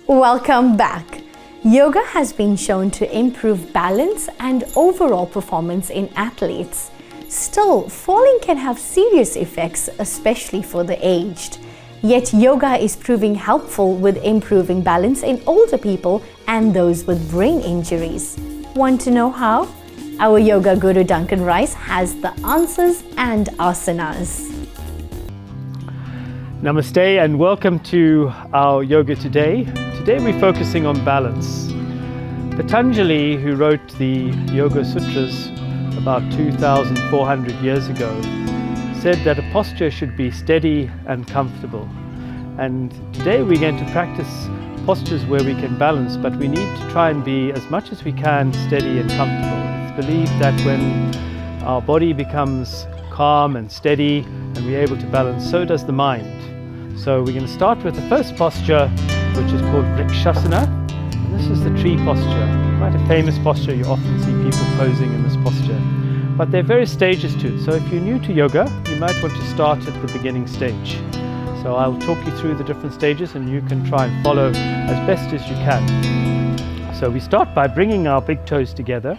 Welcome back. Yoga has been shown to improve balance and overall performance in athletes. Still, falling can have serious effects, especially for the aged. Yet yoga is proving helpful with improving balance in older people and those with brain injuries. Want to know how? Our yoga guru Duncan Rice has the answers and asanas. Namaste and welcome to our Yoga Today. Today we're focusing on balance. Patanjali, who wrote the Yoga Sutras about 2,400 years ago, said that a posture should be steady and comfortable. And today we're going to practice postures where we can balance, but we need to try and be as much as we can steady and comfortable. It's believed that when our body becomes calm and steady and we're able to balance, so does the mind. So we're going to start with the first posture, which is called Vrikshasana. And this is the tree posture. Quite a famous posture. You often see people posing in this posture. But there are various stages to it. So if you're new to yoga, you might want to start at the beginning stage. So I'll talk you through the different stages and you can try and follow as best as you can. So we start by bringing our big toes together.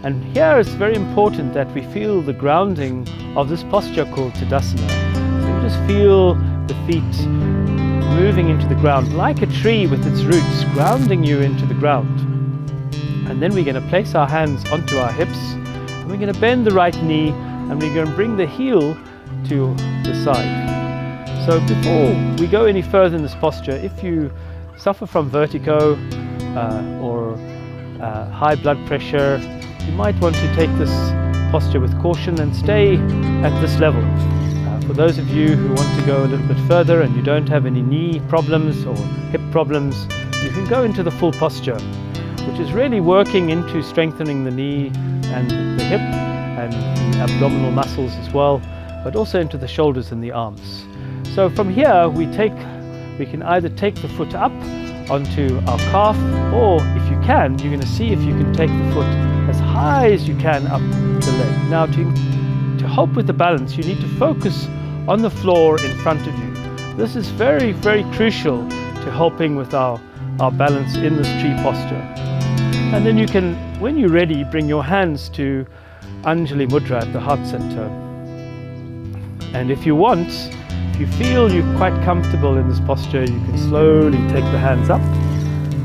And here it's very important that we feel the grounding of this posture called Tadasana. So you just feel the feet moving into the ground like a tree with its roots, grounding you into the ground. And then we're going to place our hands onto our hips. And we're going to bend the right knee and we're going to bring the heel to the side. So before we go any further in this posture, if you suffer from vertigo or high blood pressure, you might want to take this posture with caution and stay at this level. For those of you who want to go a little bit further and you don't have any knee problems or hip problems, you can go into the full posture, which is really working into strengthening the knee and the hip and the abdominal muscles as well, but also into the shoulders and the arms. So from here we can either take the foot up onto our calf, or if you can, you're going to see if you can take the foot as high as you can up the leg. Now to help with the balance, you need to focus on the floor in front of you. This is very, very crucial to helping with our balance in this tree posture. And then you can, when you're ready, bring your hands to Anjali Mudra at the heart center. And if you want, if you feel you're quite comfortable in this posture, you can slowly take the hands up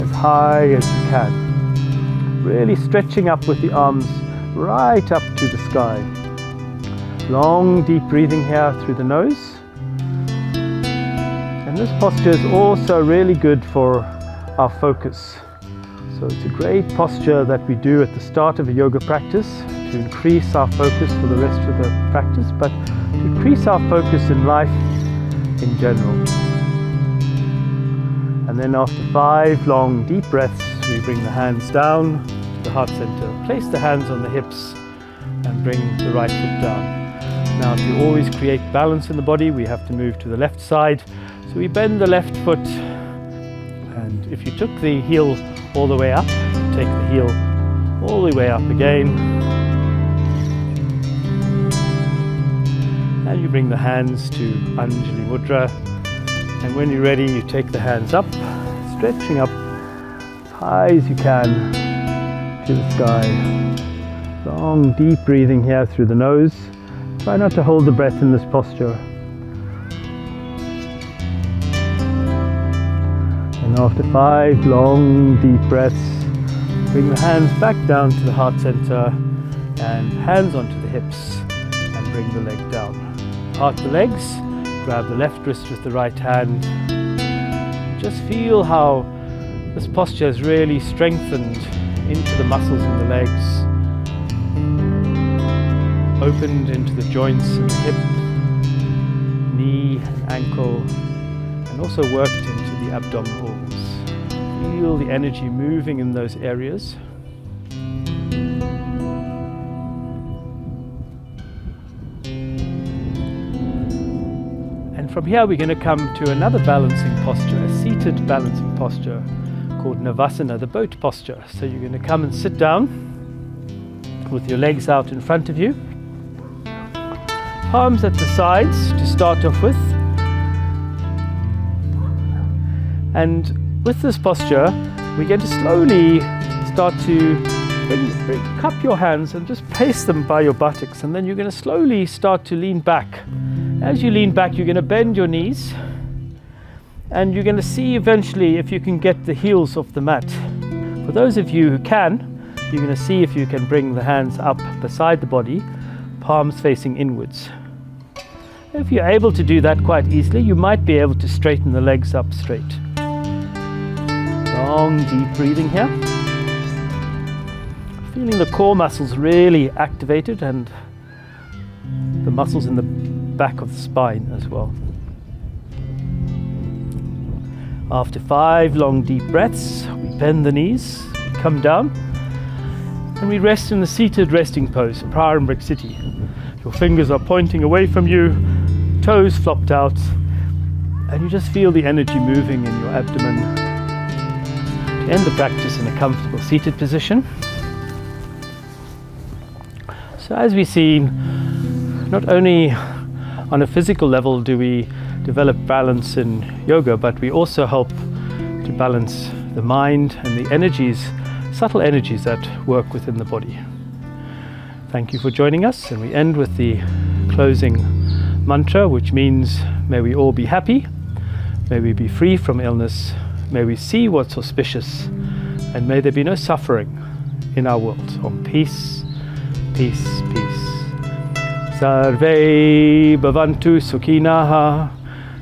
as high as you can. Really stretching up with the arms right up to the sky. Long deep breathing here through the nose. And this posture is also really good for our focus. So it's a great posture that we do at the start of a yoga practice to increase our focus for the rest of the practice, but to increase our focus in life in general. And then after 5 long deep breaths, we bring the hands down to the heart center. Place the hands on the hips and bring the right foot down. Now to always create balance in the body, we have to move to the left side. So we bend the left foot, and if you took the heel all the way up, take the heel all the way up again. And you bring the hands to Anjali Mudra. And when you're ready, you take the hands up, stretching up as high as you can to the sky. Long deep breathing here through the nose. Try not to hold the breath in this posture. And after 5 long deep breaths, bring the hands back down to the heart center and hands onto the hips and bring the leg down. Part the legs, grab the left wrist with the right hand. Just feel how this posture is really strengthened into the muscles in the legs. Opened into the joints and the hip, knee and ankle, and also worked into the abdominals. Feel the energy moving in those areas. And from here we're going to come to another balancing posture, a seated balancing posture called Navasana, the boat posture. So you're going to come and sit down with your legs out in front of you. Palms at the sides to start off with, and with this posture, we're going to slowly start to cup your hands and just place them by your buttocks, and then you're going to slowly start to lean back. As you lean back, you're going to bend your knees, and you're going to see eventually if you can get the heels off the mat. For those of you who can, you're going to see if you can bring the hands up beside the body, palms facing inwards. If you're able to do that quite easily, you might be able to straighten the legs up straight. Long, deep breathing here. Feeling the core muscles really activated and the muscles in the back of the spine as well. After 5 long, deep breaths, we bend the knees, we come down, and we rest in the seated resting pose, Prarambhriksiti. Your fingers are pointing away from you, toes flopped out, and you just feel the energy moving in your abdomen. To end the practice in a comfortable seated position. So as we've seen, not only on a physical level do we develop balance in yoga, but we also help to balance the mind and the energies, subtle energies that work within the body. Thank you for joining us, and we end with the closing mantra, which means may we all be happy, may we be free from illness, may we see what's auspicious, and may there be no suffering in our world. Om peace, peace, peace. Sarve bhavantu sukhinaha,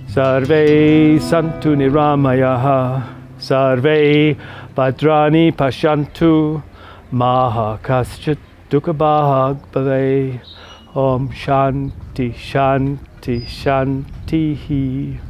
sarve santu niramayaha, sarve bhadrani pashantu, maha kaschit dukkhabhag bhave. Om shanti shanti shanti.